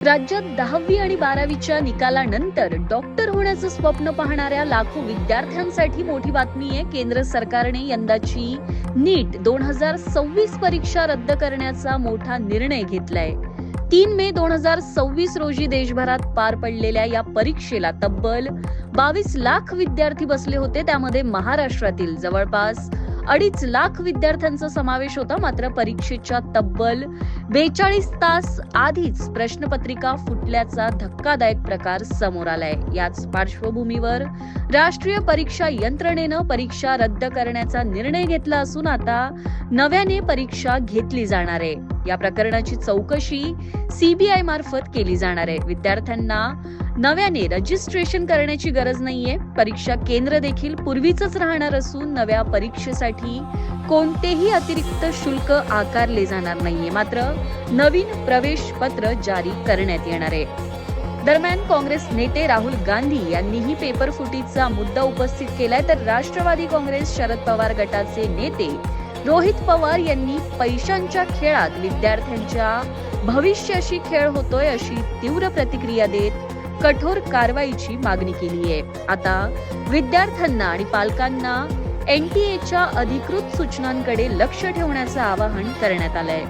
राज्यात 10वी आणि 12वीच्या निकालानंतर डॉक्टर होण्याचं स्वप्न पाहणाऱ्या लाखो विद्यार्थ्यांसाठी मोठी बातमी आहे। केंद्र सरकारने यंदाची नीट 2026 परीक्षा रद्द करण्याचा मोठा निर्णय घेतलाय। 3 मे 2026 रोजी देशभरात पार पडलेल्या या परीक्षेला तब्बल 22 लाख विद्यार्थी बसले होते। त्यामध्ये महाराष्ट्रातील जवळपास 2.5 लाख विद्यार्थ्यांचा समावेश होता। मात्र परीक्षेच्या तब्बल 42 तास आधीच प्रश्नपत्रिका फुटल्याचा धक्कादायक प्रकार समोर आलाय। याच पार्श्वभूमीवर राष्ट्रीय परीक्षा यंत्रणेनं परीक्षा रद्द करण्याचा निर्णय घेतला असून आता नव्याने परीक्षा घेतली जाणार आहे। या प्रकरणाची चौकशी सीबीआय मार्फत केली जाणार आहे। विद्यार्थ्यांना नव्याने रजिस्ट्रेशन करण्याची गरज नाहीये। परीक्षा केंद्र देखील पूर्वीचंच राहणार असून नव्या परीक्षेसाठी कोणतेही अतिरिक्त शुल्क आकारले जाणार नाहीये। मात्र नवीन प्रवेश पत्र जारी करण्यात येणार आहे। दरम्यान काँग्रेस नेते राहुल गांधी यांनीही पेपर फुटीचा मुद्दा उपस्थित केलाय, तर राष्ट्रवादी काँग्रेस शरद पवार गटाचे नेते रोहित पवार यांनी पैशांच्या खेळात विद्यार्थ्यांच्या भविष्याशी खेळ होतोय अशी तीव्र प्रतिक्रिया देत कठोर कारवाईची मागणी केली आहे। आता विद्यार्थ्यांना आणि पालकांना एनटीएच्या अधिकृत सूचनांकडे लक्ष ठेवण्याचं आवाहन करण्यात आलंय।